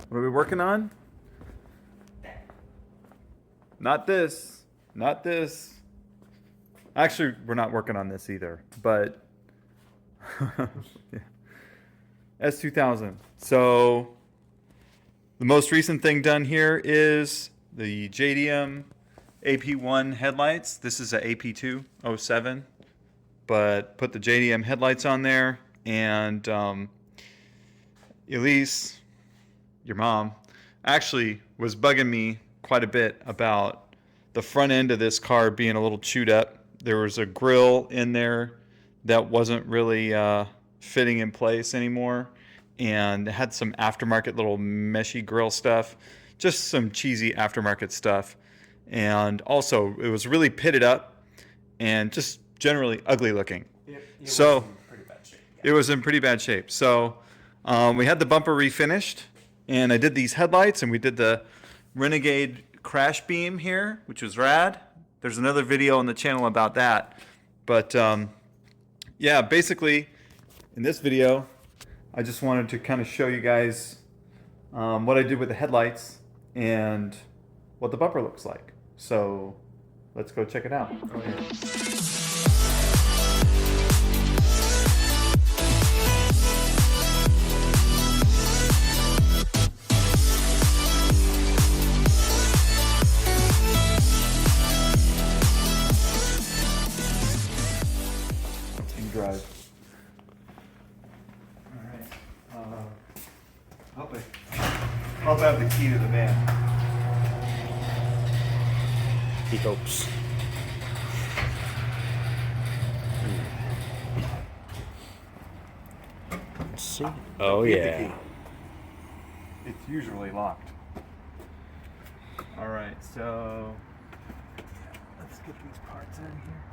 What are we working on? Not this. Not this. Actually, we're not working on this either, but yeah. S2000. So the most recent thing done here is the JDM AP1 headlights. This is a AP2 07, but put the JDM headlights on there, and Elise, your mom, actually was bugging me quite a bit about the front end of this car being a little chewed up. There was a grill in there that wasn't really fitting in place anymore, and it had some aftermarket little meshy grill stuff, just some cheesy aftermarket stuff. And also it was really pitted up and just generally ugly looking. So it was in pretty bad shape. So we had the bumper refinished, and I did these headlights, and we did the Renegade Crash Beam here, which was rad. There's another video on the channel about that. But yeah, basically in this video, I just wanted to kind of show you guys what I did with the headlights and what the bumper looks like. So let's go check it out. Oh, yeah. Drive. All right. Hope I have the key to the van. He hopes. Let's see. Oh yeah. It's usually locked. All right, so let's get these parts out of here.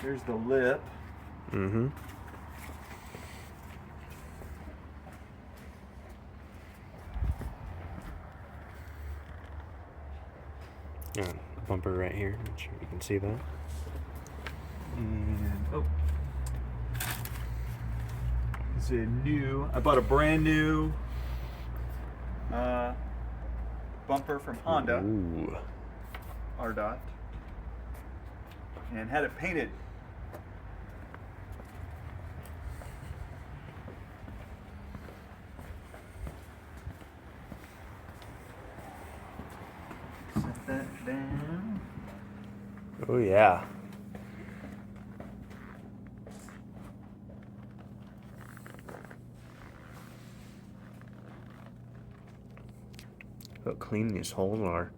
There's the lip. Mm-hmm. Bumper right here. Not sure if you can see that. And it's a new. I bought a brand new bumper from Honda. Ooh. RDOT. And had it painted. Set that down. Oh yeah. How clean these holes are.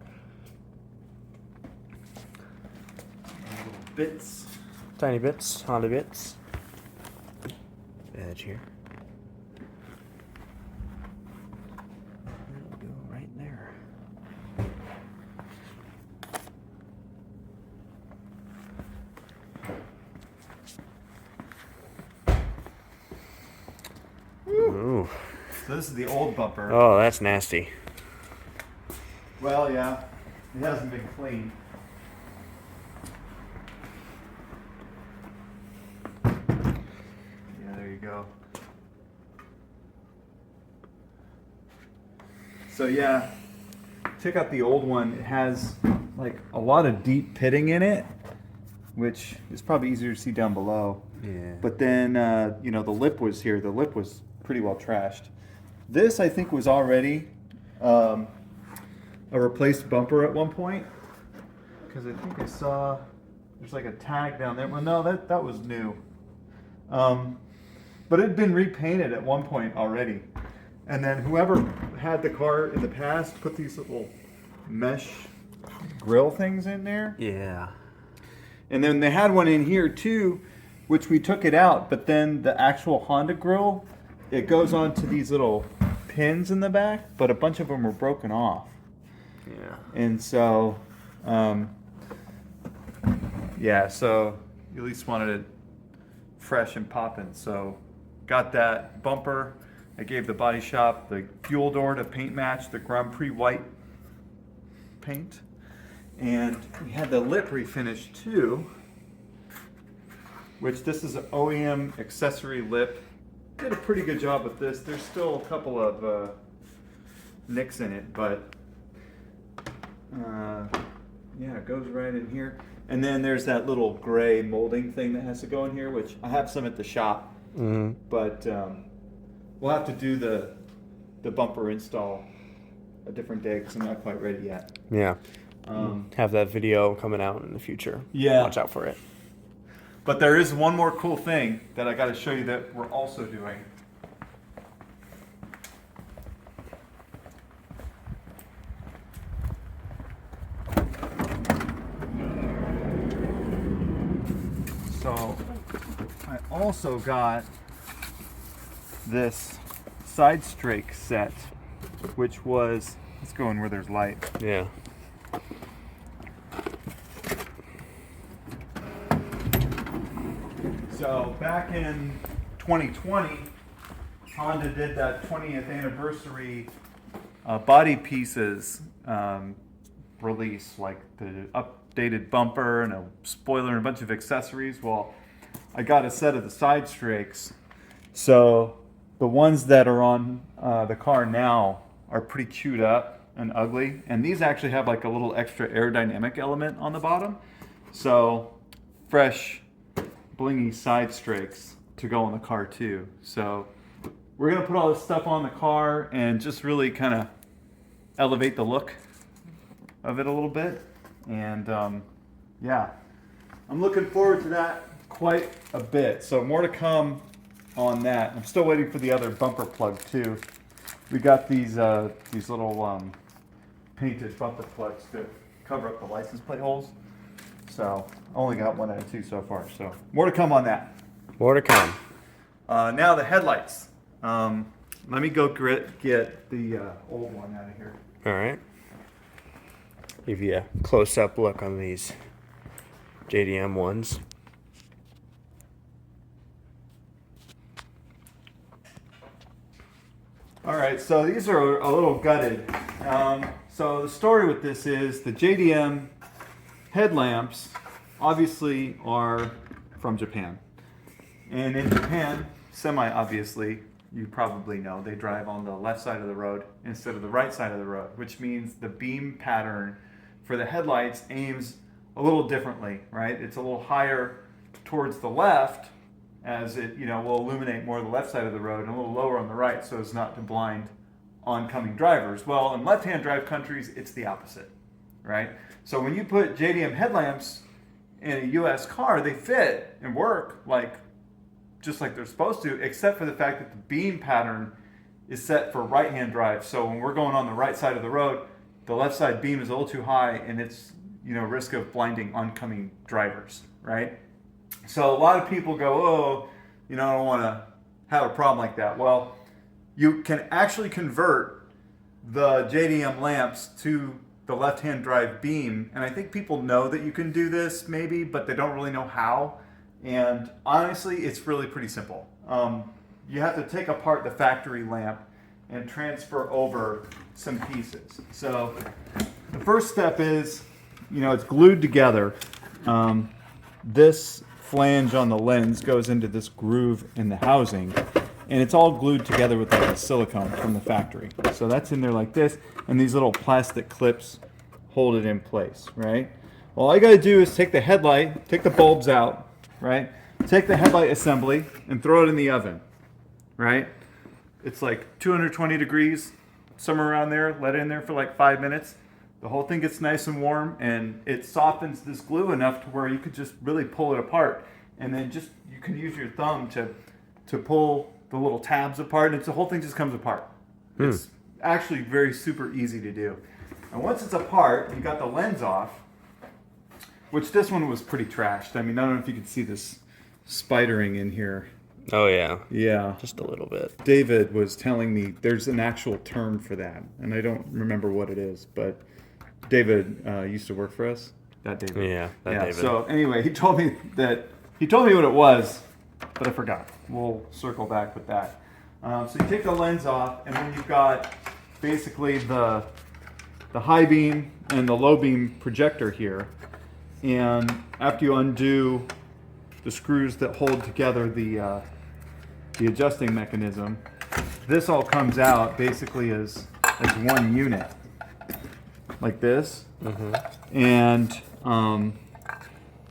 Little bits. Tiny bits, Honda bits. Edge here. That'll go right there. Ooh. So this is the old bumper. Oh, that's nasty. Well, yeah, it hasn't been cleaned. Yeah, there you go. So yeah, check out the old one. It has like a lot of deep pitting in it, which is probably easier to see down below. Yeah. But then, you know, the lip was here. The lip was pretty well trashed. This, I think, was already a replaced bumper at one point, because I think I saw there's like a tag down there. Well, no, that was new, but it had been repainted at one point already. And then whoever had the car in the past put these little mesh grill things in there. Yeah. And then they had one in here too, which we took it out, but then the actual Honda grill, it goes onto these little pins in the back, but a bunch of them were broken off. Yeah. And so, yeah, so you at least wanted it fresh and popping. So got that bumper. I gave the body shop the fuel door to paint match the Grand Prix white paint. And we had the lip refinished too, which this is an OEM accessory lip. Did a pretty good job with this. There's still a couple of nicks in it, but yeah, it goes right in here. And then there's that little gray molding thing that has to go in here, which I have some at the shop. But we'll have to do the bumper install a different day because I'm not quite ready yet. Yeah. Have that video coming out in the future. Yeah. Watch out for it. But there is one more cool thing that I got to show you that we're also doing. So I also got this side strake set, which was, let's go in where there's light. Yeah. So back in 2020, Honda did that 20th anniversary body pieces release, like the updated bumper and a spoiler and a bunch of accessories. Well, I got a set of the side strakes. So the ones that are on the car now are pretty chewed up and ugly. And these actually have like a little extra aerodynamic element on the bottom. So fresh, blingy side strakes to go on the car too. So we're gonna put all this stuff on the car and just really kind of elevate the look of it a little bit. And yeah, I'm looking forward to that quite a bit. So more to come on that. I'm still waiting for the other bumper plug too. We got these little painted bumper plugs to cover up the license plate holes. So I only got one out of two so far. So more to come on that. More to come. Now the headlights. Let me go get the old one out of here. All right. Give you a close-up look on these JDM ones. All right, so these are a little gutted. So the story with this is the JDM headlamps obviously are from Japan. And in Japan, semi-obviously, you probably know, they drive on the left side of the road instead of the right side of the road, which means the beam pattern for the headlights aims a little differently, right? It's a little higher towards the left as it, will illuminate more of the left side of the road, and a little lower on the right so as not to blind oncoming drivers. Well, in left-hand drive countries, it's the opposite, right? So when you put JDM headlamps in a US car, they fit and work just like they're supposed to, except for the fact that the beam pattern is set for right-hand drive. So when we're going on the right side of the road, the left side beam is a little too high, and it's risk of blinding oncoming drivers, right? So a lot of people go, oh, I don't want to have a problem like that. Well, you can actually convert the JDM lamps to the left-hand drive beam, and I think people know that you can do this maybe, but they don't really know how. And honestly, it's really pretty simple. You have to take apart the factory lamp and transfer over some pieces. So the first step is, it's glued together. This flange on the lens goes into this groove in the housing, and it's all glued together with like a silicone from the factory. So that's in there like this, and these little plastic clips hold it in place, right? Well, all you gotta do is take the headlight, take the bulbs out, right? Take the headlight assembly and throw it in the oven, right? It's like 220 degrees, somewhere around there. Let it in there for like 5 minutes. The whole thing gets nice and warm, and it softens this glue enough to where you could just really pull it apart. And then you can use your thumb to pull the little tabs apart, and the whole thing just comes apart. It's actually very super easy to do. And once it's apart, you got the lens off, which this one was pretty trashed. I mean, I don't know if you can see this spidering in here. Oh, yeah. Yeah. Just a little bit. David was telling me there's an actual term for that, and I don't remember what it is, but David used to work for us. That David. Yeah, David. So anyway, he told me what it was, but I forgot. We'll circle back with that. So you take the lens off, and then you've got basically the high beam and the low beam projector here. And after you undo the screws that hold together the adjusting mechanism, this all comes out basically as as one unit, like this. And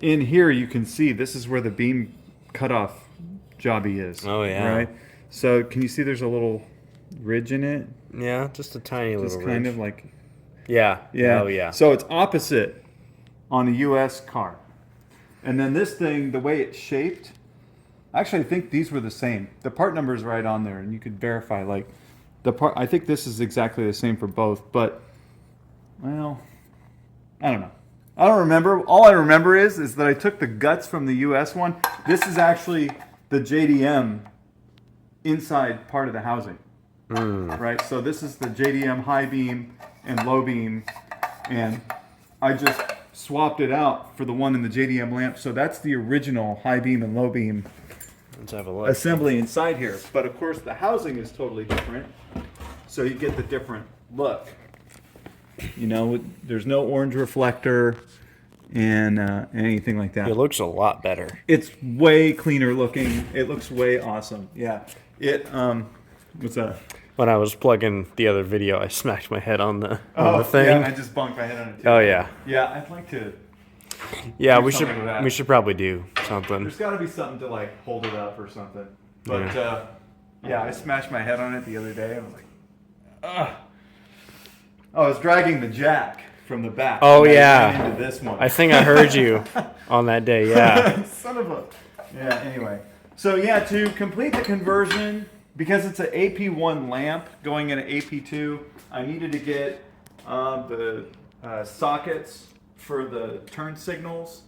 in here you can see this is where the beam cutoff jobby is. Oh, yeah. Right. So can you see there's a little ridge in it? Yeah, just a tiny little Just ridge. kind of like. Yeah. Yeah. Oh, yeah. So it's opposite on a U.S. car. And then this thing, the way it's shaped, actually I think these were the same. The part number is right on there, and you could verify. Like the part, I think this is exactly the same for both. But well, I don't know. I don't remember. All I remember is that I took the guts from the U.S. one. This is actually the JDM inside part of the housing. Right. So this is the JDM high beam and low beam, and I just swapped it out for the one in the JDM lamp. So that's the original high beam and low beam Let's have a look. assembly inside here. But of course the housing is totally different, so you get the different look. You know, there's no orange reflector and anything like that. It looks a lot better. It's way cleaner looking. It looks way awesome. Yeah. It what's that? When I was plugging the other video, I smacked my head on the thing. Yeah, I just bumped my head on it too. Oh yeah. Yeah, I'd like to. Yeah, Do we should something with that. we should probably do something. There's got to be something to like hold it up or something. But yeah, I smashed my head on it the other day. I was like, ugh. I was dragging the jack from the back. Oh, and I yeah. ran into this one. I think I heard you on that day. Yeah. Son of a. Yeah. Anyway, so yeah, to complete the conversion, because it's an AP1 lamp going in an AP2, I needed to get the sockets for the turn signals.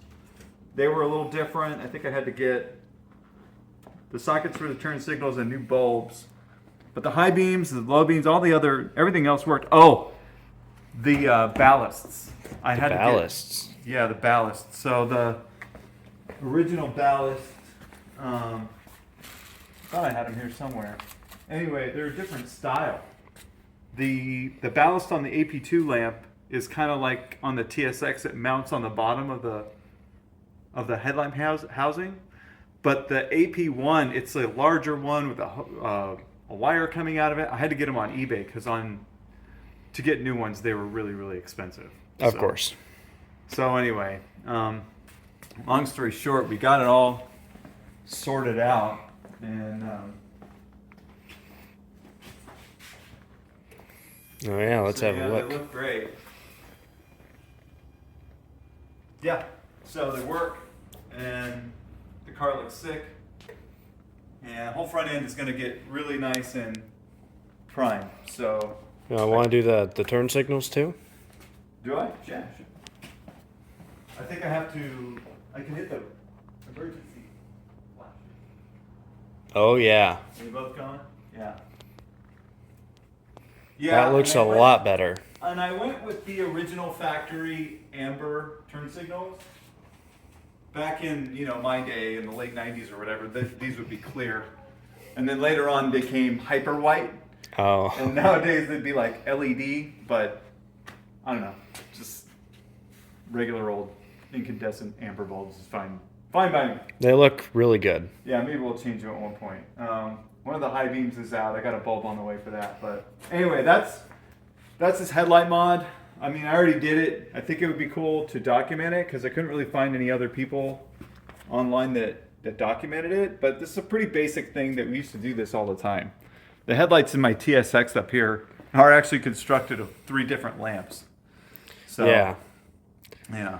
They were a little different. I think I had to get the sockets for the turn signals and new bulbs. But the high beams, the low beams, all the other, everything else worked. Oh, the ballasts. I had Ballasts. to get, yeah, the ballasts. So the original ballast, thought I had them here somewhere. Anyway, they're a different style. The ballast on the AP2 lamp is kind of like on the TSX. It mounts on the bottom of the headlamp housing. But the AP1, it's a larger one with a wire coming out of it. I had to get them on eBay because to get new ones, they were really, really expensive. Of course. So anyway, long story short, we got it all sorted out, and Oh yeah, let's have a They look. look great. Yeah, so they work, and the car looks sick, and the whole front end is going to get really nice and prime. So, I want to do the turn signals too. do I? Yeah, sure. I think I have to. I can hit the emergency flash. Oh yeah. Are you both going? Yeah. That looks and a I went- lot better. And I went with the original factory amber turn signals. Back in, my day in the late 90s or whatever, these would be clear. And then later on became hyper white. Oh. And nowadays they'd be like LED, but I don't know. Just regular old incandescent amber bulbs is fine. Fine by me. They look really good. Yeah, maybe we'll change them at one point. One of the high beams is out. I got a bulb on the way for that. But anyway, that's this headlight mod. I mean, I already did it. I think it would be cool to document it because I couldn't really find any other people online that documented it. But this is a pretty basic thing that we used to do this all the time. The headlights in my TSX up here are actually constructed of 3 different lamps. So Yeah. yeah.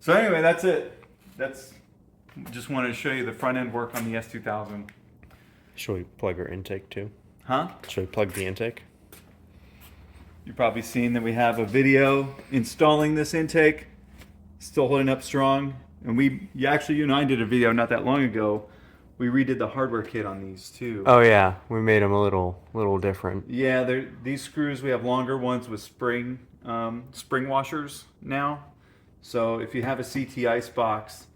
So anyway, that's it. Just wanted to show you the front end work on the S2000. Should we plug our intake too? Huh? Should we plug the intake? You've probably seen that we have a video installing this intake. Still holding up strong. And you and I did a video not that long ago. We redid the hardware kit on these too. Oh yeah, we made them a little different. Yeah, these screws, we have longer ones with spring washers now. So if you have a CT Icebox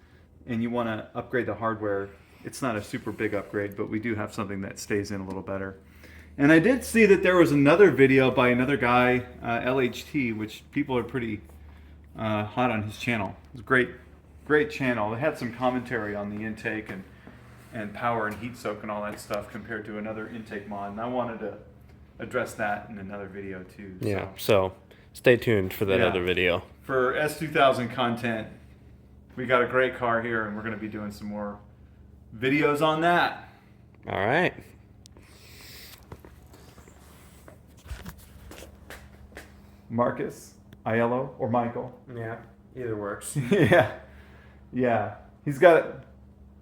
and you want to upgrade the hardware, it's not a super big upgrade, but we do have something that stays in a little better. And I did see that there was another video by another guy, LHT, which people are pretty hot on his channel. It's a great channel. It had some commentary on the intake and power and heat soak and all that stuff compared to another intake mod. And I wanted to address that in another video too. Yeah, so stay tuned for that other video. For S2000 content, we got a great car here, and we're going to be doing some more videos on that. All right. Marcus, Aiello, or Michael. Yeah, either works. Yeah. He's got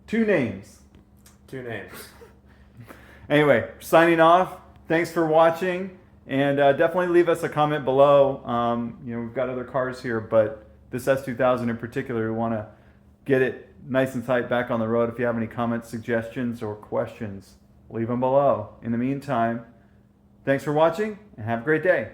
2 names. 2 names. Anyway, signing off. Thanks for watching, and definitely leave us a comment below. We've got other cars here, but this S2000 in particular, we want to get it nice and tight back on the road. If you have any comments, suggestions, or questions, leave them below. In the meantime, thanks for watching, and have a great day.